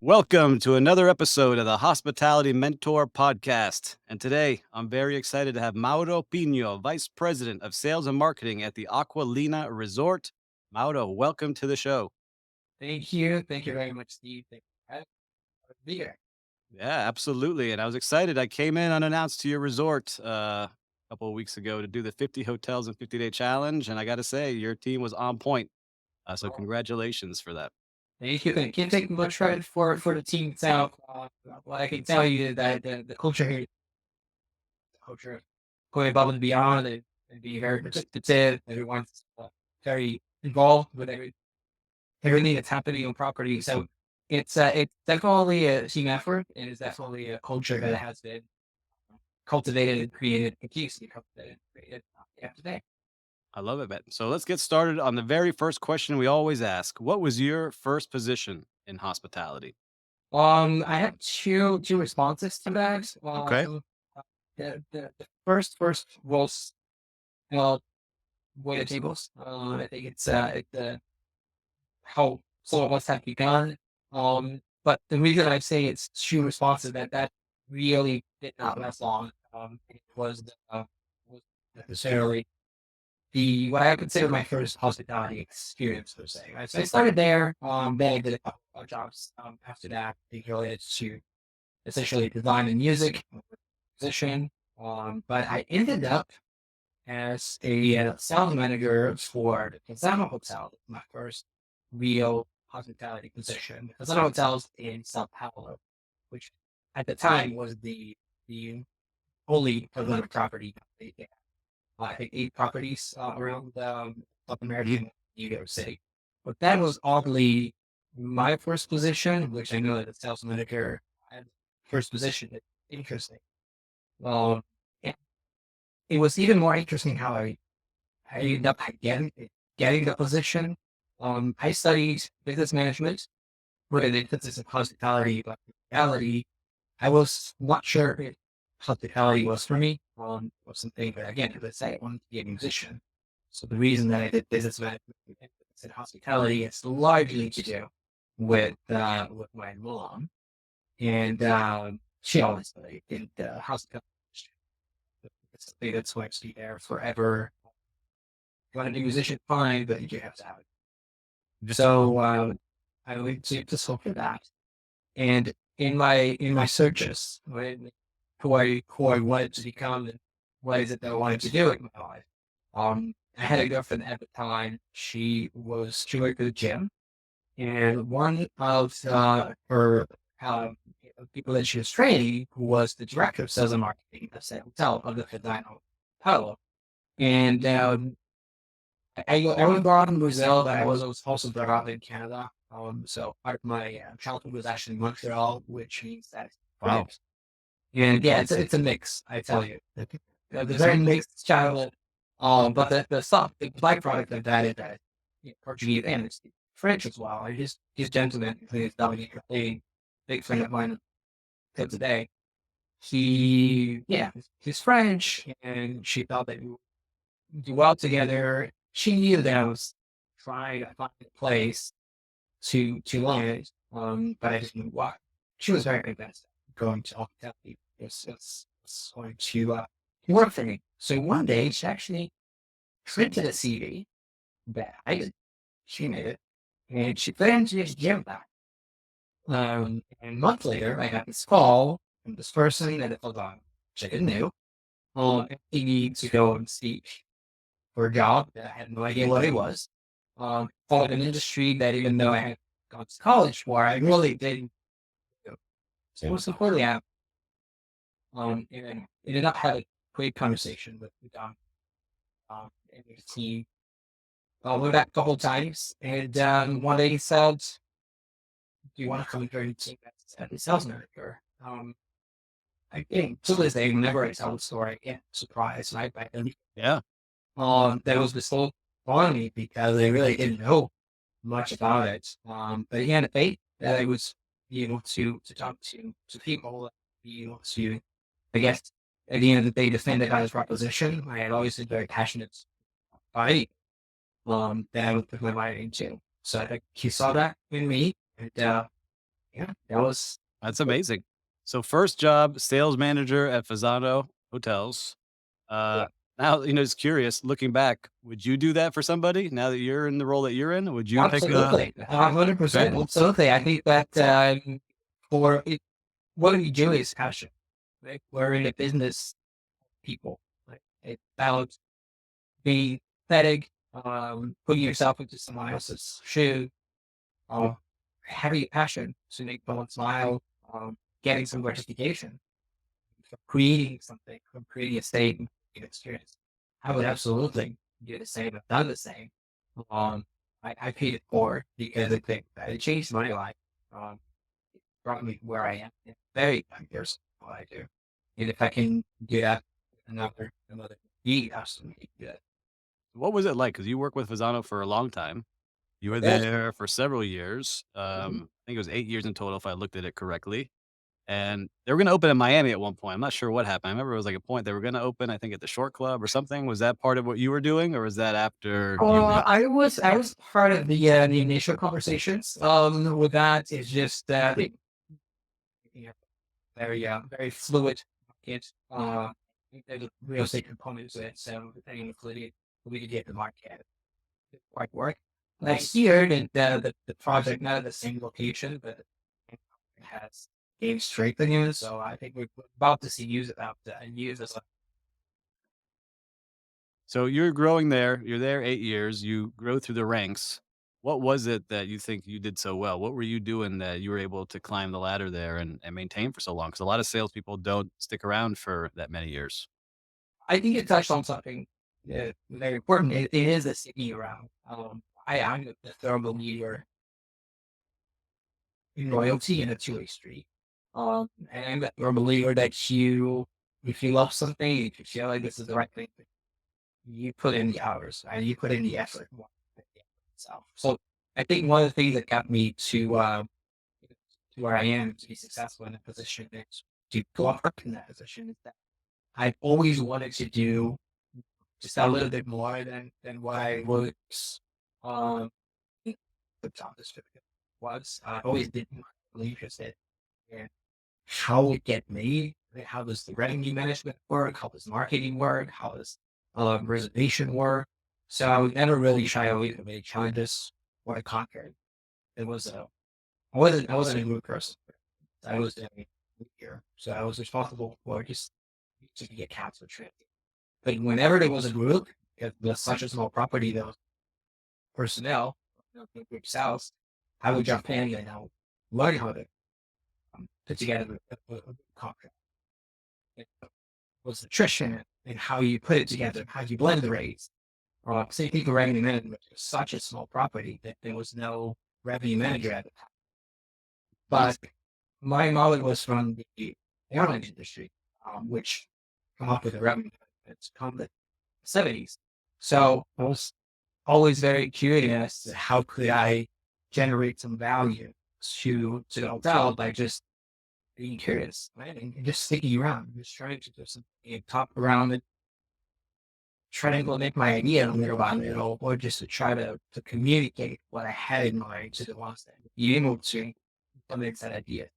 Welcome to another episode of the Hospitality Mentor Podcast. And today I'm very excited to have Mauro Pinho, Vice President of Sales and Marketing at the Acqualina Resort. Mauro, welcome to the show. Thank you. Thank you very much, Steve. Thank you for having me here. Yeah, absolutely. And I was excited. I came in unannounced to your resort a couple of weeks ago to do the 50 hotels and 50-day challenge. And I got to say, your team was on point. So Oh, congratulations for that. thank you. Thank you. Can't take much credit for the team itself. Well, I can tell you that the culture here, the culture going above and beyond and being very participative. Everyone's very involved with everything that's happening on property. So it's definitely a team effort, and it's definitely a culture that has been cultivated and created, continues to be cultivated and created today. I love it, man. So let's get started on the very first question we always ask. What was your first position in hospitality? I have two responses to that. Okay. The first was well, waiter tables. I think it's how some of us have begun. But the reason I say it's two responses that really did not last long. It was necessarily the what I consider my first hospitality experience per se. Right? So I started there. Then I did a couple of jobs after that, related to essentially design and music position. But I ended up as a sales manager for the Fasano Hotel, my first real hospitality position. Fasano Hotels in Sao Paulo, which at the time was the only Fasano property. I think 8 properties around South America and New York City. But that was oddly my first position, which I know that the sales manager had first position. It's interesting. Um, yeah, it was even more interesting how I ended up getting the position. I studied business management, where the emphasis of hospitality, but in reality, I was not sure if hospitality was for me. Was something, but again, as I say, I wanted to be a musician. So the reason that I did business management and hospitality is largely to do with my mom, and she always did hospitality. It's something that's going to be there forever. You want to be a musician, fine, but you have to have it. So I went to school for that, and in my searches, who I wanted to become and what is it that I wanted to do in my life. I had a girlfriend at the time. She worked at the gym, and one of her people that she was training, who was the director of sales and marketing at the hotel of the Fasano Hotel. And I was brought up in Brazil, but I was also brought up in Canada. So part of my childhood was actually in Montreal, which means that Wow. and yeah, it's a mix. I tell you, the very mixed childhood. But the byproduct of that is that Portuguese and it's French as well. And his gentleman, his Dominic, a big friend of mine till today. He's French, and she thought that we would do well together. She knew that I was trying to find a place to learn, but I didn't know why. She was very convinced that going to hospitality was going to work for me. So one day, she actually printed a CD bag. She made it, and she put it into this gym bag. And a month later, I got this call from this person that it was on, which I didn't know. He needed to go and seek for a job that I had no idea what it was. Followed an industry that even though I had gone to college for, I really didn't know. So it was completely out. And ended up having a great conversation with Don and his team. We met a couple of times, and one day he said, "Do you want to come and join the team as the sales manager?" I think to this day, whenever I tell the story, I get surprised. And I back then, Yeah. that was just so funny because I really didn't know much about it. But he had a faith that I was be able to talk to people, be able to, I guess, at the end of the day, defend the guy's proposition. I had always been very passionate about it. That I would put my mind into. So I think he saw that in me, and Yeah, that was That's amazing. So first job, sales manager at Fasano Hotels. Uh, yeah, now, just curious, looking back, would you do that for somebody now that you're in the role that you're in? Would you take a absolutely, okay. 100%, absolutely. I think that for it, what we do is passion. Right? We're in a business, people. Like it's about being aesthetic, putting yourself into someone else's shoe, um, having a passion to make someone smile, getting some gratification, from creating something, from creating a state and experience. I would absolutely do the same. I've done the same. Um, I paid it forward because I think that it changed my life. Um, it brought me where I am. It's very years what I do. And if I can do that another be absolutely good. What was it like? Because you worked with Fasano for a long time. You were Yes. there for several years. Mhm. I think it was 8 years in total if I looked at it correctly. And they were gonna open in Miami at one point. I'm not sure what happened. I remember it was like a point they were gonna open, I think, at the Short Club or something. Was that part of what you were doing, or was that after you left? I was part of the initial conversations. With that, it's just that yeah, very fluid market. There's a real estate component to it, so depending on the fluidity of the market, it quite work. Like here, the project not at the same location, but it has gained strength in use. So I think we're about to see use about use as a So you're growing there. You're there 8 years. You grow through the ranks. What was it that you think you did so well? What were you doing that you were able to climb the ladder there and maintain for so long? Because a lot of salespeople don't stick around for that many years. I think it touched on something very important. It is a city around. I'm the thermal meteor in loyalty in a two-way street. And I'm the thermal believer that if you love something, if you feel like this is the right thing, you put in the hours and you put in the effort. So I think one of the things that got me to where I am to be successful in a position is to go up in that position is that I've always wanted to do just a little bit more than what I was the job description was. I always did really interested in how it get made, like, how does the revenue management work, how does marketing work, how does reservation work. So I would never really shy away from any challenges or I conquered. It was I wasn't a good person. I was a here. So I was responsible for just to get cats for training. But whenever there was a group, it was such a small property, there was personnel, group sales, I would jump in and I would learn how to put together a contract. It was nutrition and how you put it together, how you blend the rates. Same thing for revenue management. It was such a small property that there was no revenue manager at it. But my knowledge was from the airline industry, which come up with a revenue management come the 70s. So I was always very curious how could I generate some value to the hotel by just being curious, right? And just sticking around, just trying to do something and talk around it, try to implement my idea on their or just to try to communicate what I had in mind to the ones that be able to implement that idea.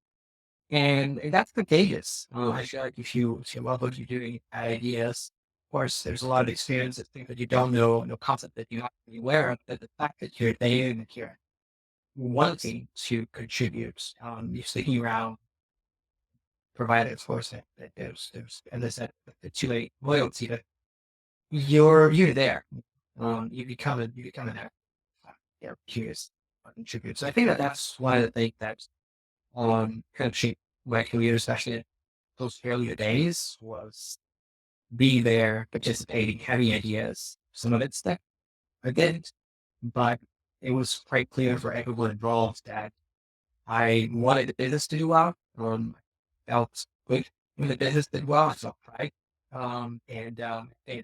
And that's contagious. I feel like if you love what you're doing, add ideas. Of course, there's a lot of experience and things that you don't know, no concept that you're not really aware of. But the fact that you're there and you're wanting to contribute, you're sticking around, provided, of course, that there's, and there's that the two-way loyalty that you're there. You become an curious contribute. So I think that that's one of the things that kind of shaped my career, especially in those earlier days, was being there, participating, having ideas. Some of it stuck, I didn't, but it was quite clear for everyone involved that I wanted the business to do well. Felt good when the business did well. I felt right. Hey,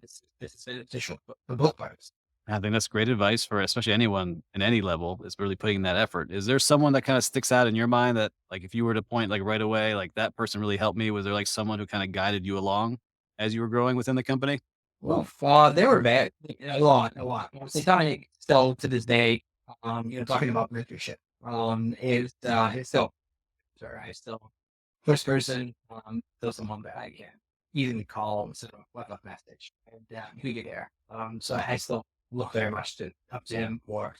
this is beneficial for both parties. I think that's great advice for especially anyone in any level is really putting that effort. Is there someone that kinda sticks out in your mind that, like, if you were to point, like, right away, like, that person really helped me? Was there, like, someone who kinda guided you along as you were growing within the company? Well, they were bad, a lot. They kind of still to this day, talking about mentorship, is still. or I still first person, still someone that I can easily call instead of left a message and he get there. So I still look very much to up to him for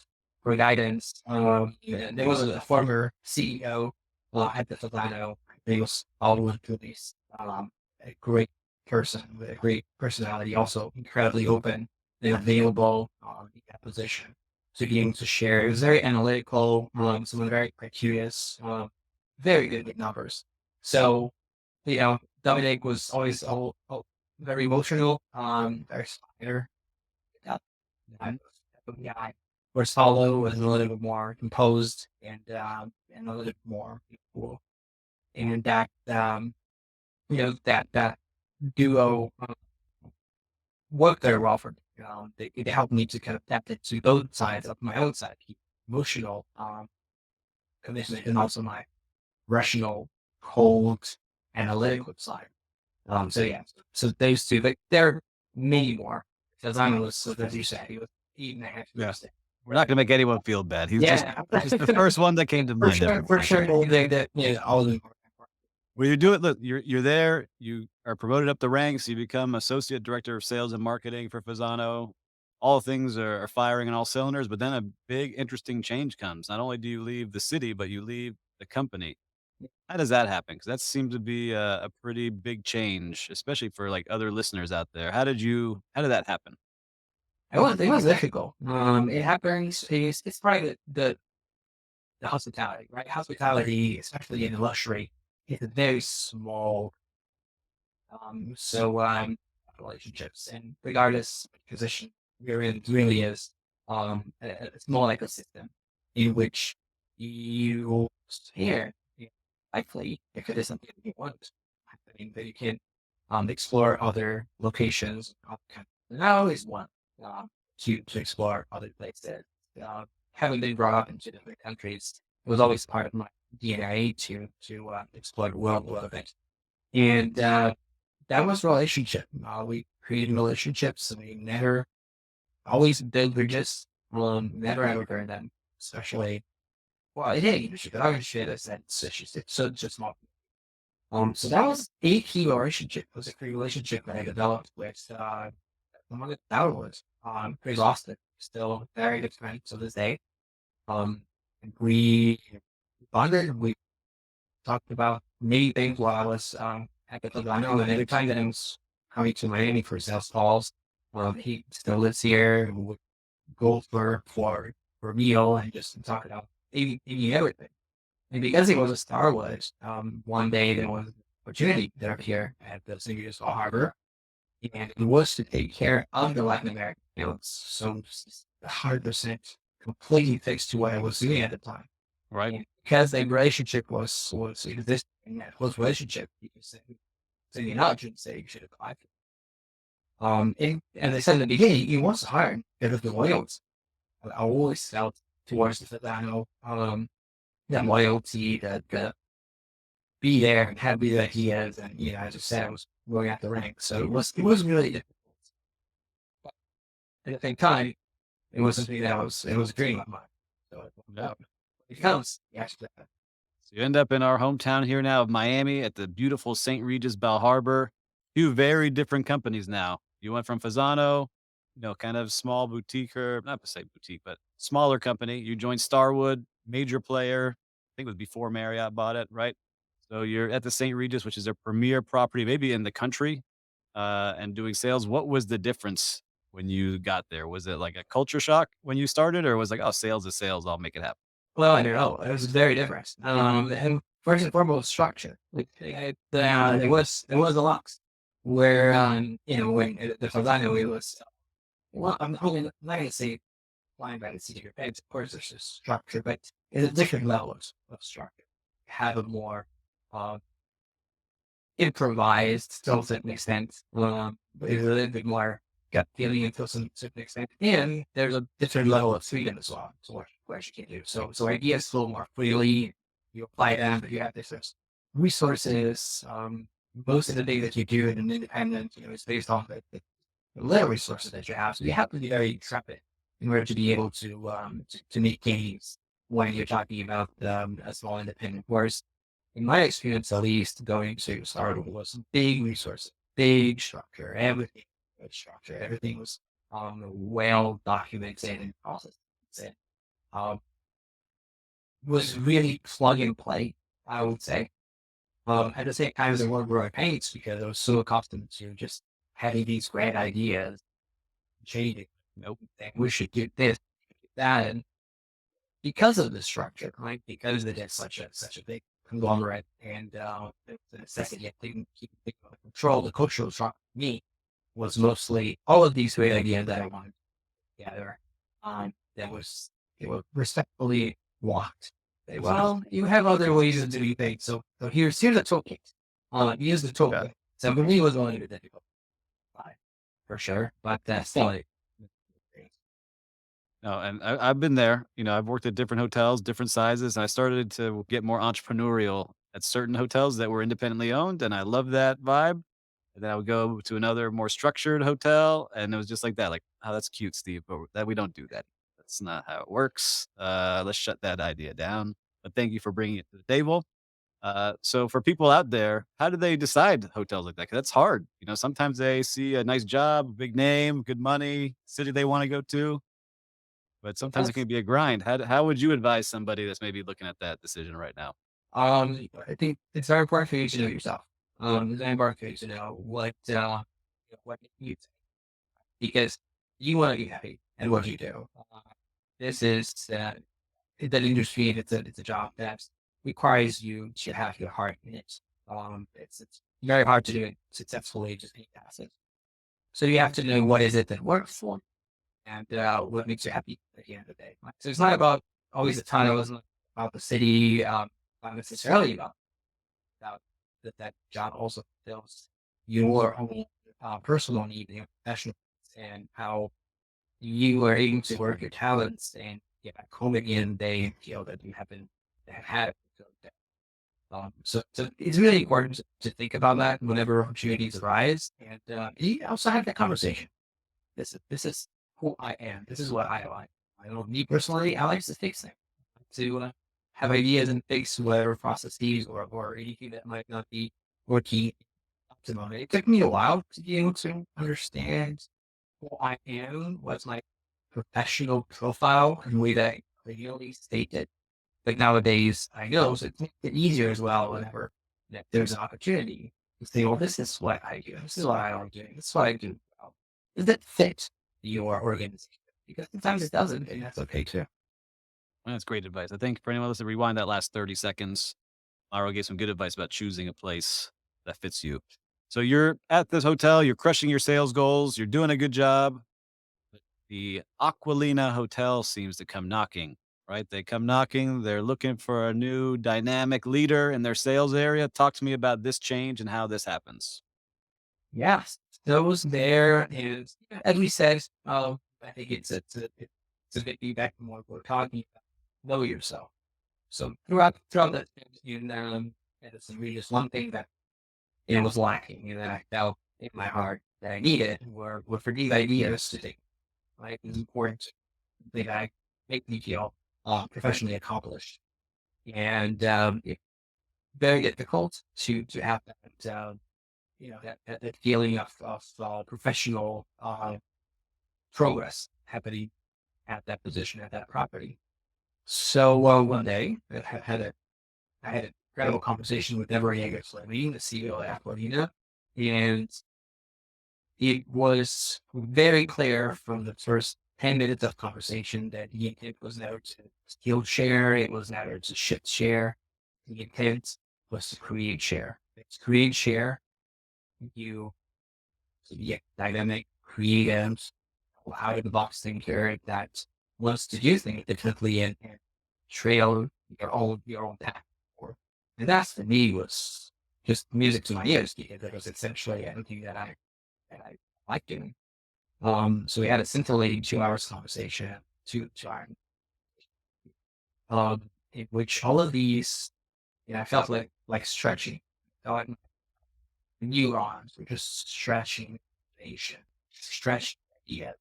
guidance. And there was a former CEO at the Fasano. He was Alwyn Police. A great person with a great personality, also incredibly open and available in that position to be able to share. It was very analytical, someone very curious, very good with numbers. So, Dominic was always very emotional, very slighter. That, that guy. Whereas Paulo was a little bit more composed and a little bit more cool. And that duo worked very well for me. They helped me to kind of tap into both sides of my own side, the emotional commitment, and also my rational, cold, analytical side. So yeah, so those two, but there are many more. Because I was, as you said, he was eating a half Yeah. years. We're not going to make anyone feel bad. He's Yeah, just the first one that came to for mind. sure, for sure. All the Well, you do it. Look, you're there. You are promoted up the ranks. You become associate director of sales and marketing for Fasano. All things are firing on all cylinders. But then a big, interesting change comes. Not only do you leave the city, but you leave the company. How does that happen? Because that seemed to be a pretty big change, especially for like other listeners out there. How did that happen? it was difficult. It happens. It's probably the hospitality, right? Hospitality, especially in luxury, is a very small relationships, and regardless of position you're in, really is it's more like a system in which you here likely if it is something that you want, I think that you can explore other locations. And I always want to explore other places. Having been brought up into different countries, it was always part of my DNA to explore the world a little bit. And that was relationship. We created relationships. We never always did bridges. Never ever burned them, especially well, it is Chicago shit. I said it's so just small. So that was a key relationship. It was a key relationship that I developed with someone that was exhausted. Still very good friend to this day. Um, we bonded. We talked about many things while I was at the Lugano, and every time that I was coming to Miami for sales calls, he still lives here. And we would go for a meal and just talk about maybe everything. And because it was a Star Wars, one day there was an opportunity that appeared at the St. Louis Harbor, and it was to take care of the Latin American fields. So 100% completely fixed to what I was doing at the time. Right. And because the relationship was existing, that was relationship, you can say, so you're not just say you should apply. And as I said in the beginning, it was hard because of the loyalty. I always felt towards the Fidano, that loyalty, that be there and happy that he is, and as I said, I was going at the rank, so it was really difficult. But at the same time, it was something that it was a dream of mine. So Yeah. it comes, yes, So you end up in our hometown here now of Miami at the beautiful St. Regis Bell Harbor. Two very different companies now. You went from Fasano, kind of small boutique or not to say boutique, but smaller company. You joined Starwood, major player. I think it was before Marriott bought it, right? So you're at the St. Regis, which is a premier property, maybe in the country, and doing sales. What was the difference when you got there? Was it like a culture shock when you started, or was it like, oh, sales is sales, I'll make it happen? well, I don't know. It was very different. And first and foremost, structure. Like, there was a lot where when the Fasano it was well, I'm not gonna say flying by the seat of your pants. Of course, there's just structure, but it's a different levels of structure. Have a more um, improvised, still to an extent, but it's a little bit more gut feeling until some certain extent. And there's a different level of freedom as well. So what you can do. So ideas flow more freely. You apply them, but you have this resources. Most of the things that you do in an independent, is based off the little resources that you have. So you have to be very intrepid in order to be able to make gains when you're talking about a small independent. Whereas in my experience, at least, going to startup was a big resource, big structure, everything, good structure, everything was well documented and processed. And, um, was really plug and play, I would say. At the same time, there were growing pains because I was so accustomed to just having these great ideas, changing, that we should do this, that, and because of the structure, right? Because it is such a big conglomerate, and the necessity of keep control, the cultural structure for me was mostly all of these great ideas that I wanted together. That was they were respectfully walked. Well, you have other ways of doing things. So here's a toolkit. Here's the toolkit. So for me, it was only a difficult, for sure, but still, No, and I've been there. I've worked at different hotels, different sizes, and I started to get more entrepreneurial at certain hotels that were independently owned, and I love that vibe. And then I would go to another more structured hotel, and it was just like that. Like, oh, that's cute, Steve, but that we don't do that. That's not how it works. Let's shut that idea down. But thank you for bringing it to the table. So for people out there, how do they decide hotels like that? 'Cause that's hard. Sometimes they see a nice job, big name, good money, city they want to go to, but sometimes it that's can be a grind. How would you advise somebody that's maybe looking at that decision right now? I think it's very important for you to know yourself. It's very important for you to know what you because you want to be happy in what you do. This is that industry. It's a job that requires you to have your heart in it. It's very hard to do it successfully just being passive. So you have to know what is it that works for and what makes you happy at the end of the day. Right? So it's not about always the title, it's not about the city, not necessarily about that job also fulfills your own personal need, your professional needs, and how you are able to work your talents and get back home again. They feel that you haven't have had it. So it's really important to think about that whenever opportunities arise, and you also have that conversation. This is who I am. This is what I like. I know me personally, I like to fix things, to have ideas and fix whatever processes or anything that might not be working optimally. It took me a while to be able to understand who I am, what's my professional profile, and the way that I clearly stated. But nowadays, I know so it's easier as well whenever that there's an opportunity to say, well, this is what I do. This is what I like doing. This is what I do well. Does it fit your organization? Because sometimes it doesn't, and that's okay too. That's great advice. I think for anyone listening, rewind that last 30 seconds. Mauro gave some good advice about choosing a place that fits you. So you're at this hotel, you're crushing your sales goals, you're doing a good job. The Aqualina Hotel seems to come knocking, right? They come knocking. They're looking for a new dynamic leader in their sales area. Talk to me about this change and how this happens. Yes, those there is, as we said, I think it's a bit feedback from what we're talking about. Know yourself. So throughout that, and it's really just one thing that it was lacking, and that I felt in my heart that I needed were for these ideas to take. Right, it's important that I make me feel professionally accomplished, and it's very difficult to have that that feeling of professional progress happening at that position at that property. So one day I had an incredible conversation with Deborah Yeager, the CEO of Aqualina, and it was very clear from the first 10 minutes of conversation that the intent was never to steal share, it was never to shift share. The intent was to create share. It's create share. You get dynamic, creative, out of the box thinker that wants to do things differently and trail your own path. And that to me was just music to my ears because it was essentially anything that I like doing. So we had a scintillating 2 hours conversation, two hours, in which all of these, I felt like stretching. I felt like neurons were just stretching information, stretching ideas.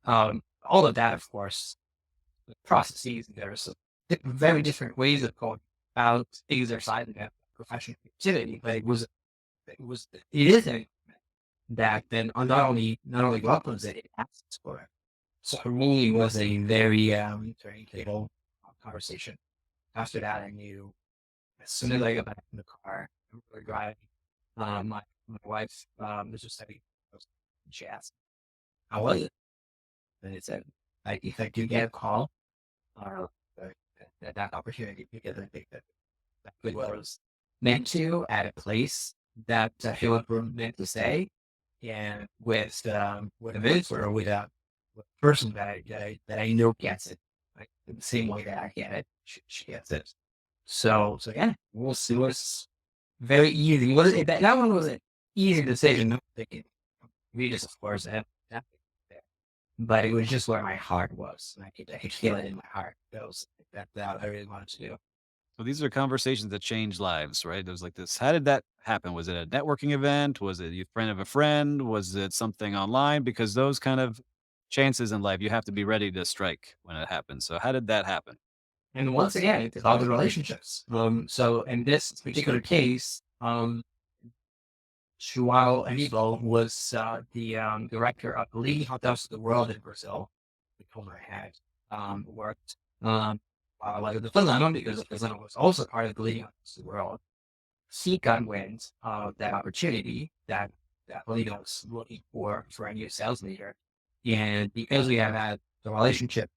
All of that, of course, the processes, there's very different ways of going. about exercising a professional activity, but it is a that then not only welcomes it, it asks for it. So for me, it was a very little conversation. After that, I knew as soon as I got back in the car, we were driving. My wife was just having, she asked, "How was it?" And it said, if I do get a call or that opportunity, because I think that that was meant to at a place that I feel like we're meant to stay, and with a visitor or with a person that I know gets it, like the same way that I get it, she gets it. So yeah, we'll see. It was very easy. Was it that one was an easy decision? No thinking. We just of course that there, but it was just where my heart was. And I could feel it in my heart. That I really wanted to do. So these are conversations that change lives, right? It was like this. How did that happen? Was it a networking event? Was it a friend of a friend? Was it something online? Because those kind of chances in life, you have to be ready to strike when it happens. So how did that happen? And once again, it's about the relationships. So in this particular case, Joao Aníbal was the director of the leading hotels of the world in Brazil, with whom I had worked. Like the Fasano, because the Fasano was also part of the leading hotels of the world. He got wind of that opportunity that Alina was looking for a new sales leader, and because we have had the relationship,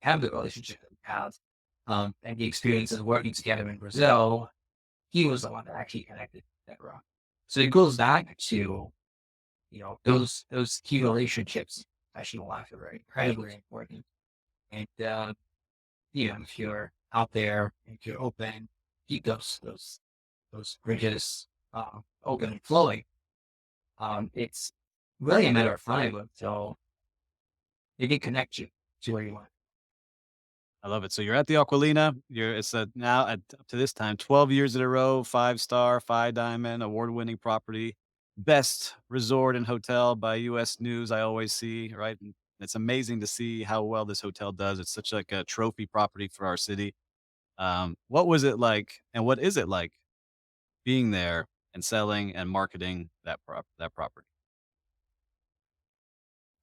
have the relationship that we have, and the experience of working together in Brazil, he was the one that actually connected that rock. So it goes back to, those key relationships, professional life are very incredibly important. And if you're out there, if you're open, keep those bridges open and flowing. It's really a matter of time until they can connect you to where you want. I love it. So you're at the Aqualina. It's a now at up to this time, 12 years in a row, 5-star, 5 diamond, award-winning property, best resort and hotel by US News. I always see, right? And it's amazing to see how well this hotel does. It's such like a trophy property for our city. What was it like, and what is it like being there and selling and marketing that property?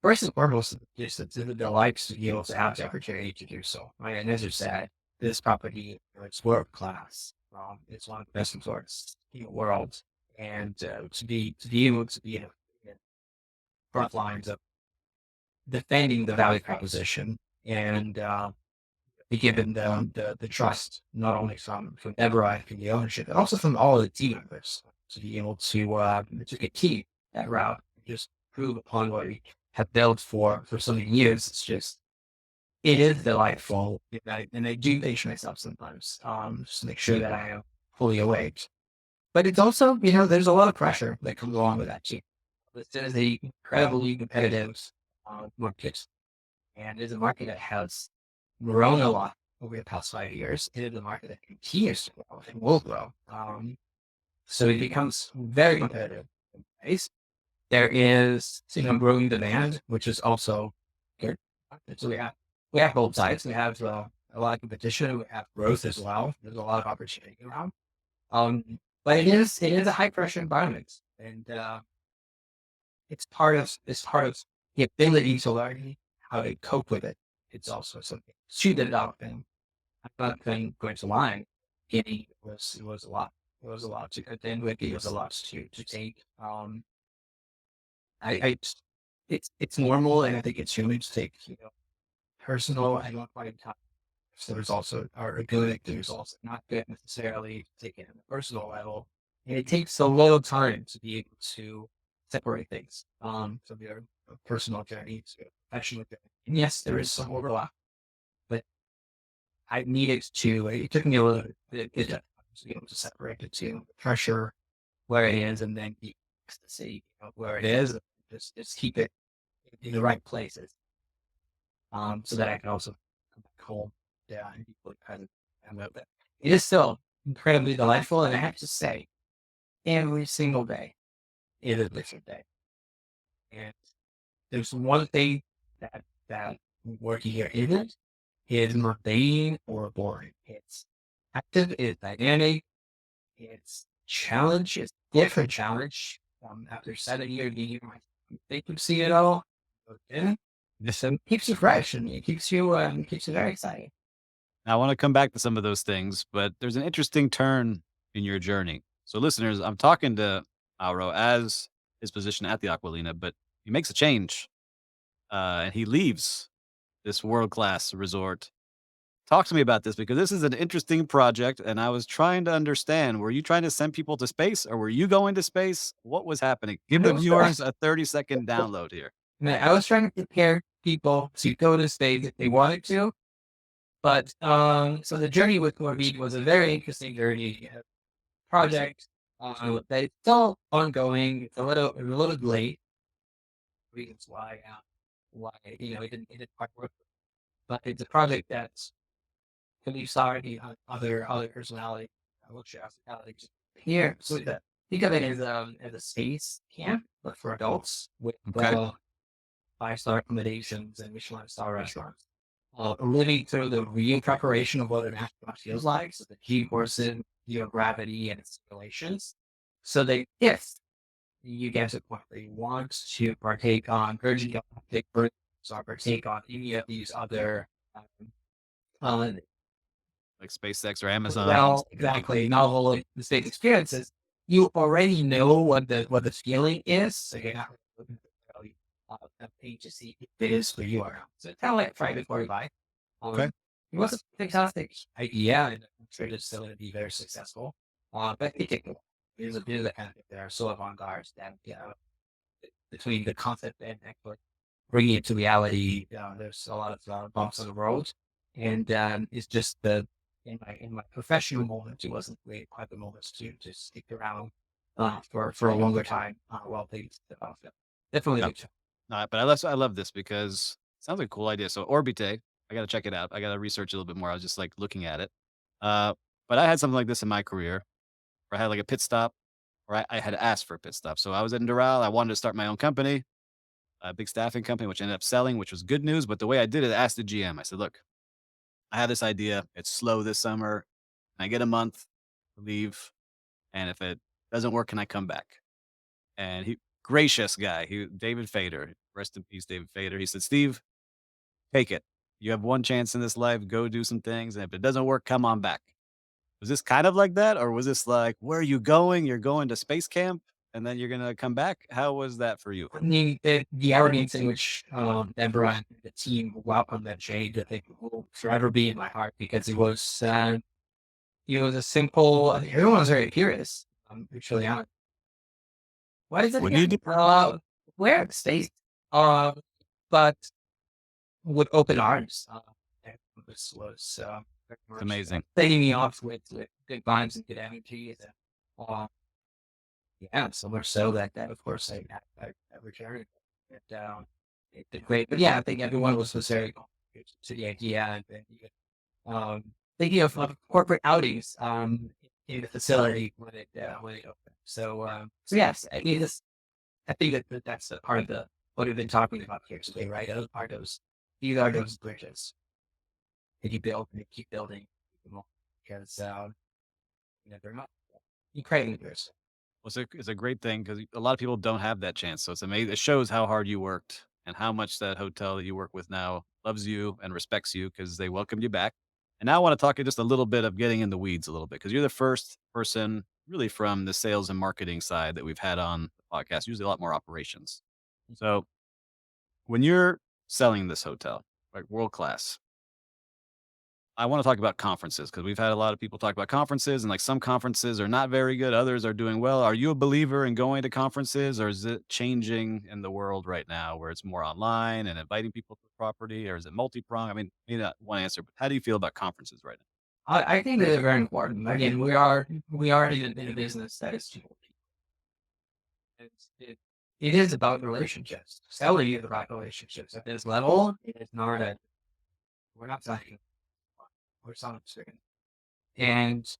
First and foremost, just the delight to be able to have the opportunity to do so. Right? And as you said, this property, it's world class. It's one of the best resorts in the world, and to be able to be in front lines of defending the value proposition and be given the trust not only from everyone from the ownership, but also from all of the team members to be able to continue that route, just prove upon what we have built for so many years. It is delightful, and I do pace myself sometimes, just to make sure that I am fully awake. But it's also, there's a lot of pressure that comes along with that too. This is a incredibly competitive market, and it's a market that has grown a lot over the past 5 years. It is a market that continues to grow and will grow. So it becomes very competitive. Right? There is, growing demand, which is also good. So we have both sides. We have a lot of competition. We have growth as well. There's a lot of opportunity around. But it is a high pressure environment, and it's part of the ability to learn how to cope with it. It's also something to develop, and I'm not going to lie. It was a lot. It was a lot to contend with. It was a lot to take. I it's normal, and I think it's human to take personal and not quite time. So there's also are good. There's also not good necessarily taken on a personal level, and it takes a little time to be able to separate things from your personal journey to professional journey. And yes, there is some overlap, but I needed to. It took me a little bit to be able to separate the two, pressure where it is, and then the ecstasy where it is. Just keep it in the right places, so that I can also come back home. Yeah, and be fully present. And love that. It is still incredibly delightful, and I have to say, every single day is a different day. And there's one thing that working here isn't, is mundane or boring. It's active, it's dynamic, it's challenge, it's different challenge. After 7 years being here, they can see it all. Okay. So it keeps you fresh and it keeps you very excited. Now, I want to come back to some of those things, but there's an interesting turn in your journey. So, listeners, I'm talking to Mauro as his position at the Aqualina, but he makes a change and he leaves this world class resort. Talk to me about this because this is an interesting project, and I was trying to understand. Were you trying to send people to space, or were you going to space? What was happening? Give the No, viewers a 30-second download here. man, I was trying to prepare people to go to space if they wanted to, but so the journey with Morbid was a very interesting journey project that is still ongoing. It's a little late. Reasons why it didn't quite work, but it's a project that's can be sorry other personality hospitality here. So think of it as a space camp, but for adults with Okay. 5-star accommodations and Michelin star restaurants. Living through the real preparation of what an astronaut feels like, so the G forces, gravity, and its relations. So they, if you get to the point where you want to partake on Virgin Galactic or partake on any of these other uh, Like SpaceX or Amazon. well, exactly, novel the state experiences, you already know what the feeling is, so you're not really looking for really page to see if it is for you or not. So it's kind of like try before you buy. Okay. It was a fantastic idea, and I'm sure it's still going to be very successful. But it is a kind of they're so avant-garde that between the concept and actually bringing it to reality, there's a lot of bumps on the road, and it's just the in my professional moments, it wasn't really quite the moments to stick around for a longer time while things develop. Definitely a Yeah. big challenge. But I love this because it sounds like a cool idea. So Orbite, I got to check it out. I got to research it a little bit more. I was just like looking at it. Uh, but I had something like this in my career where I had like a pit stop, or I had asked for a pit stop. So I was in Doral. I wanted to start my own company, a big staffing company, which ended up selling, which was good news. But the way I did it, I asked the GM. I said, "Look, I have this idea. It's slow this summer. Can I get a month to leave? And if it doesn't work, can I come back?" And he gracious guy. David Fader, rest in peace, David Fader. He said, "Steve, take it. You have one chance in this life. Go do some things, and if it doesn't work, come on back." Was this kind of like that, or was this like, "Where are you going? You're going to space camp, and then you're gonna come back." How was that for you? The arrogance in which Deborah and the team welcomed that change, I think, will forever be in my heart because it was a simple. Everyone was very curious. Actually, what is it What do you again? do? Where the state? Uh, but with open arms. And this was very It's much amazing. setting me off with good vibes and good energy. And, yeah, so much so that of course I returned. It did great, but yeah, I think everyone was very contributed to the idea um, thinking of corporate outings in the facility when it opened. So yes, I think that's a part of what we've been talking about here today, right? These are those bridges that you build and you keep building because they're not incredibly bridges. Well, it's a great thing because a lot of people don't have that chance. So it's amazing. It shows how hard you worked and how much that hotel that you work with now loves you and respects you because they welcomed you back. And now I want to talk just a little bit of getting in the weeds a little bit because you're the first person really from the sales and marketing side that we've had on the podcast. Usually a lot more operations. So when you're selling this hotel, like world class, I wanna talk about conferences because 'cause we've had a lot of people talk about conferences, and, like, some conferences are not very good, others are doing well. Are you a believer in going to conferences, or is it changing in the world right now where it's more online and inviting people to the property, or is it multi-pronged? I mean, maybe not one answer, but how do you feel about conferences right now? I think that is very important. Again, we are in a business that is people. It is about relationships. Selling is about relationships. At this level, it is not a we're not selling. We're selling experience. And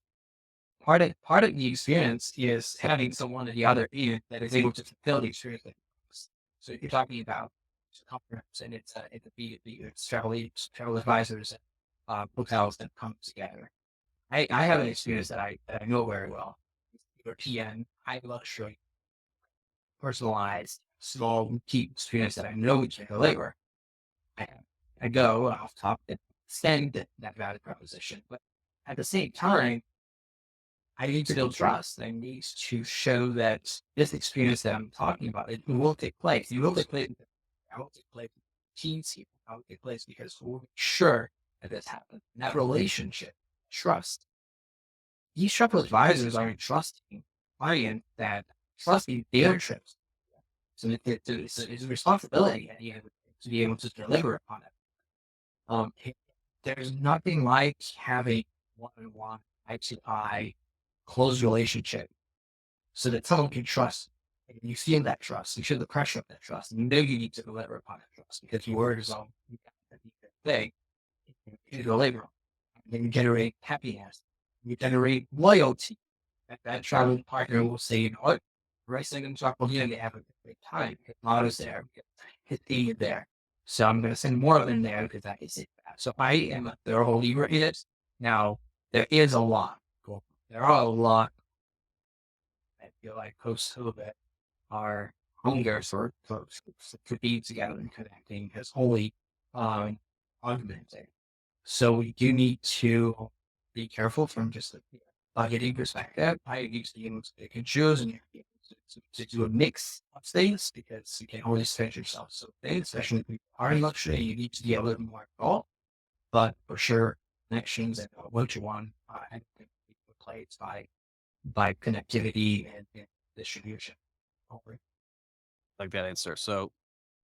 part of the experience is having someone at the other end that is able to fulfill the experience. So if you're talking about a conference and it's a B2B, it's travel agents, travel advisors, and hotels that come together. I have an experience that I know very well. Your TN, high luxury, personalized, small, boutique experience that I know we can deliver. I, I go off top and extend that value proposition. But at the same time, I need to build trust. I need to show that this experience that I'm talking about, it will take place. It will take place. I will take place with teams here. I will take place because we'll make sure that this happens. And that relationship, trust. These travel advisors are trusting clients that trusting their trips. So it's a responsibility at the end of the day to be able to deliver upon it. It- there's nothing like having one-on-one, eye-to-eye, close relationship so that someone can trust. And you feel that trust. You feel the pressure of that trust. And you know you need to deliver upon that trust because your word is all you got at the end of the day. You deliver. And then you generate happiness. You generate loyalty. That traveling partner will say, you know what, racing and Acqualina, they have a great time. His motto's there, his team is there. So I'm going to send more of them there because I can see that. So I am a thorough believer in it. Now, there is a lot. Cool. There are a lot I feel like post COVID are hunger to be together and connecting is wholly augmenting. So we do need to be careful from just a budgeting perspective. I need to be able to pick and choose and to do a mix of things because you can't always stretch yourself so thin, especially if you are in luxury. You need to be a little more involved. But for sure, connections and what you want, I think we play it by connectivity and distribution. Over. Like that answer. So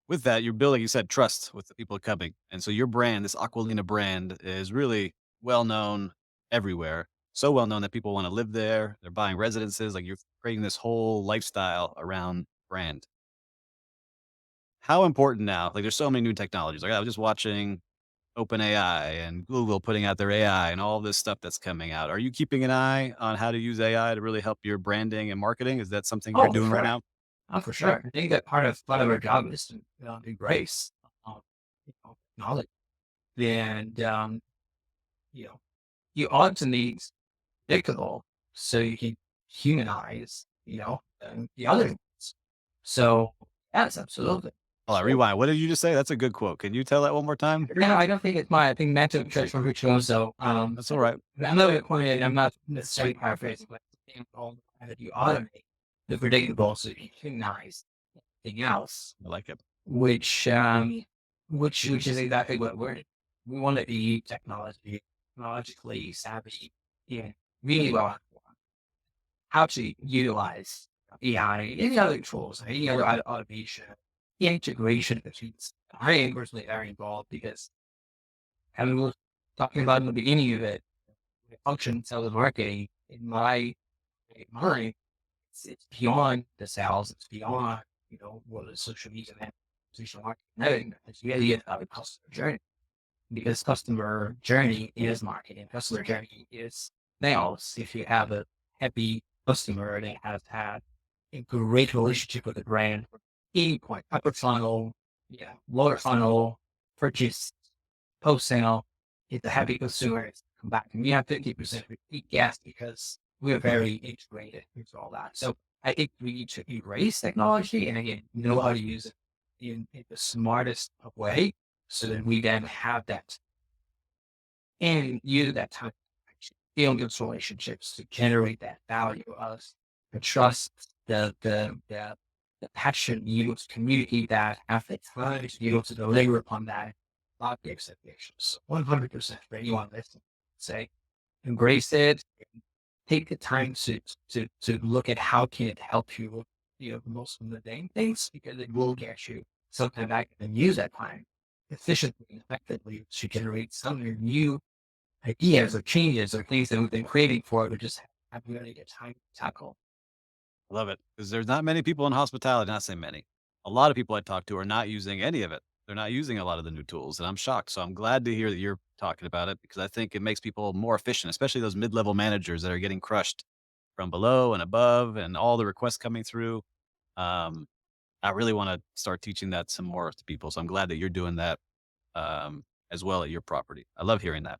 with that, you're building, you said, trust with the people coming. And so your brand, this Aqualina brand, is really well known everywhere. So well known that people want to live there. They're buying residences. Like you're creating this whole lifestyle around brand. How important now? Like there's so many new technologies. Like I was just watching OpenAI and Google putting out their AI and all this stuff that's coming out. Are you keeping an eye on how to use AI to really help your branding and marketing? Is that something you're Oh, for doing right sure. now? Oh, for sure. I think that part of our job is to embrace knowledge, and you know, you ought to need predictable so you can humanize, the other ones. So yes, absolutely. Hold on, So rewind. What did you just say? That's a good quote. Can you tell that one more time? no, I don't think it's mine. I think Matt took church from Ritual. So That's all right. I'm not quoting it. I'm not necessarily paraphrasing, but all that you automate the predictable so you can humanize anything else, I like it. which which is exactly what we want to be technologically savvy, yeah, really well informed how to utilize AI, any other tools, any other automation, the integration between. I am personally very involved because as we were talking about in the beginning of it, the function sales and marketing in my mind, it's beyond the sales, it's beyond, what is social media and social marketing. It's really about the customer journey because customer journey is marketing. Customer journey is sales. If you have a happy customer that has had a great relationship with the brand, any point, upper funnel, lower funnel, purchase, post sale, if the happy consumers come back and we have 50% repeat guests because we're very integrated into all that. So I think we need to embrace technology and again, know how to use it in the smartest of way so that we then have that and use that time to actually build those relationships to generate that value of the trust, the passion, you able to communicate that, have the time to be able to deliver upon that, not the expectations. 100% for anyone listening. Say, embrace it, take the time to look at how can it help you with the most mundane things because it will get you something back and use that time efficiently and effectively to generate some new ideas or changes or things that we've been craving for, but just haven't really get time to tackle. I love it because there's not many people in hospitality, not say many. A lot of people I talk to are not using any of it. They're not using a lot of the new tools, and I'm shocked. So I'm glad to hear that you're talking about it because I think it makes people more efficient, especially those mid-level managers that are getting crushed from below and above and all the requests coming through. Um, I really want to start teaching that some more to people. So I'm glad that you're doing that as well at your property. I love hearing that.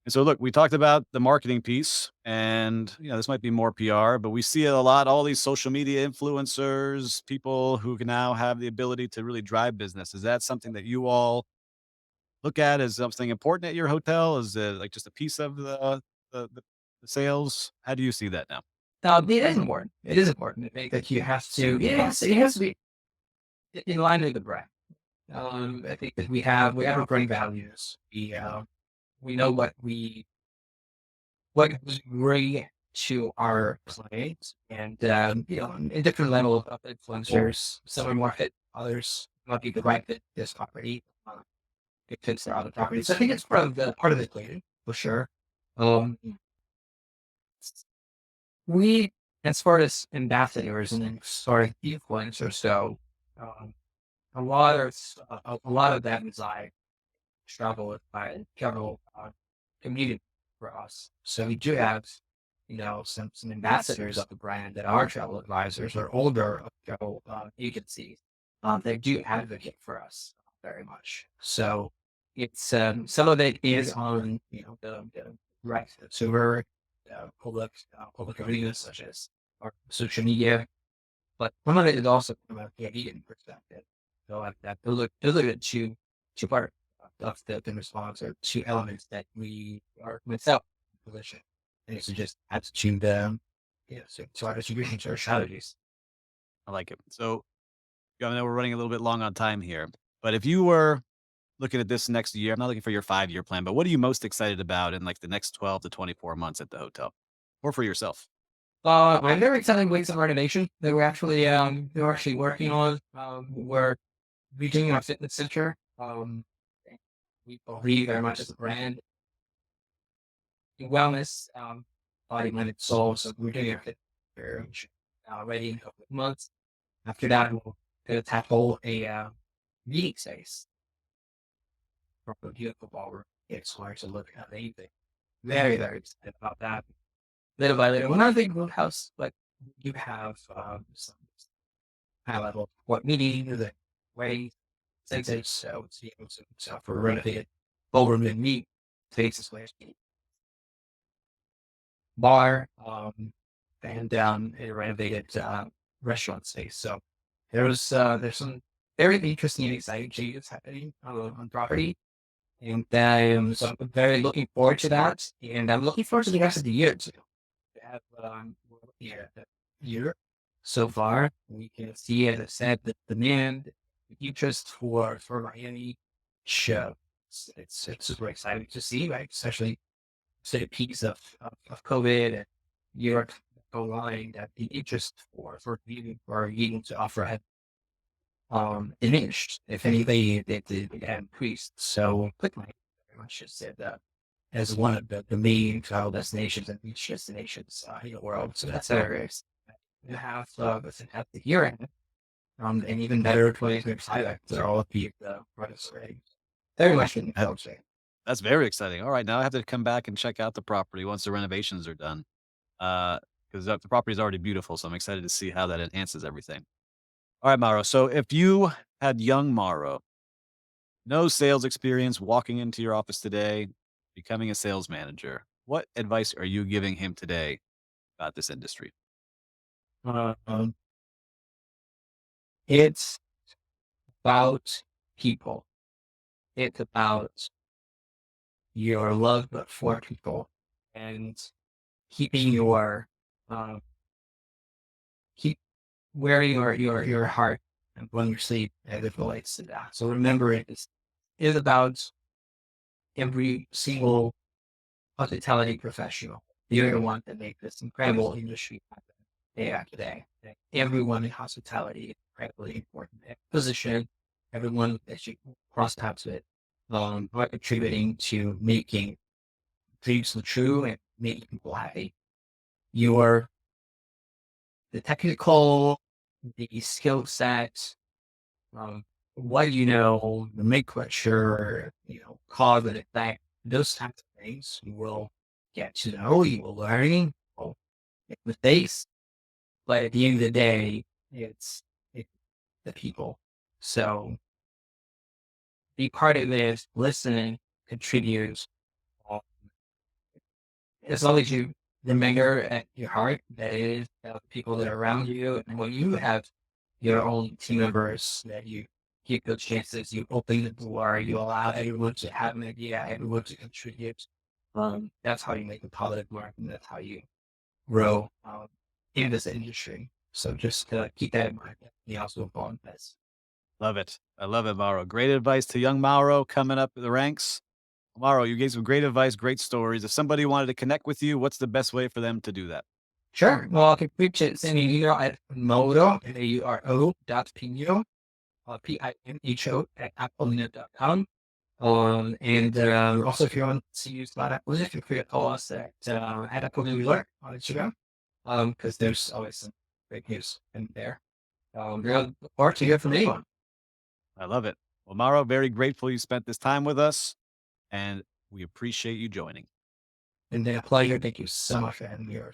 And so, look, we talked about the marketing piece, and this might be more PR, but we see it a lot. All these social media influencers, people who can now have the ability to really drive business. Is that something that you all look at as something important at your hotel? Is it like just a piece of the, the sales? How do you see that now? Now, it is important. It is important. I think that you have to, it has to be in line with the brand. I think that we have our brand values. We know what we bring to our clients, and a different level of influencers. Some are more fit, others might be the right fit this property. It fits their other properties. So I think it's part of the equation for sure. Um, we, as far as ambassadors and sort of influencers, so um, a lot of that is like travel community for us. So we do have, some ambassadors of the brand that are travel advisors or older travel agencies. They do advocate for us very much. So it's some of it is on the right consumer public arenas such as our social media, but some of it is also from a Canadian perspective. So that those are the two part of the response or two elements that we are without position. And it's just attitude so our distribution to our strategies. I like it. So, I know we're running a little bit long on time here, but if you were looking at this next year, I'm not looking for your 5-year plan, but what are you most excited about in like the next 12 to 24 months at the hotel or for yourself? I'm very excited with some renovation that we're actually working on. We're redoing our fitness center. We believe very much as a brand wellness, body, mind, and soul. So we're doing it ready in a couple of months. After that, we'll gonna tackle a meeting space from a beautiful ballroom. It's hard to look at anything. Very, very excited about that. Little by little, when I think about house, like you have some high level what meeting, the wedding centers, so it's so for renovated ballroom and meet spaces where bar, and a renovated restaurant space. So there's some very interesting and exciting changes happening on property, and so I'm very looking forward to that, and I'm looking forward to the rest of the year too. We have we're looking at the year so far. We can see, as I said, the demand, the interest for Miami show. It's super exciting to see, right? Especially say peaks of COVID and Europe online, that the interest for eating to offer had diminished. If anything, it had increased. So quickly, very much just said that as one of the main travel destinations and beach destinations in the world. So that's very exciting. You have at the year end, and even better 2025. They're all the products already. Very much in I would say. That's very exciting. All right, now I have to come back and check out the property once the renovations are done. Because the property is already beautiful, so I'm excited to see how that enhances everything. All right, Mauro. So if you had young Mauro, no sales experience, walking into your office today, becoming a sales manager, what advice are you giving him today about this industry? Um, it's about people. It's about your love for people and keeping your um, keep wearing your heart and when you sleep as it relates to that. So remember, it is about every single hospitality professional. You're the one that make this incredible industry happen day after day. Everyone in hospitality is incredibly important. Every position, everyone that you cross paths with, are contributing to making dreams come true and making people happy. Your the technical, the skill set, um, what you know, the make sure, cause and effect, those types of things you will get to know, you will learn, you will make mistakes. But at the end of the day, it's the people. So be part of this, listen, contribute, as long as you remember at your heart that it is the people that are around you, and when you have your own team members that you give those chances, you open the door, you allow everyone to have an idea, everyone to contribute. That's how you make a positive mark, and that's how you grow in this industry. So just keep that in mind. You also go on this. Love it. I love it, Mauro. Great advice to young Mauro coming up the ranks. Mauro, you gave some great advice, great stories. If somebody wanted to connect with you, what's the best way for them to do that? Sure. Well, I can reach it, send me an email at Mauro, Mauro dot Pino, Pinho at Aqualina.com. And also, if you want to use that acquisition, feel free to call us at Acqualina Resort on Instagram, because there's always some great news in there. Look forward to hear from anyone. I love it. Well, Mauro, very grateful you spent this time with us, and we appreciate you joining. And a pleasure. Thank you so much for having me here.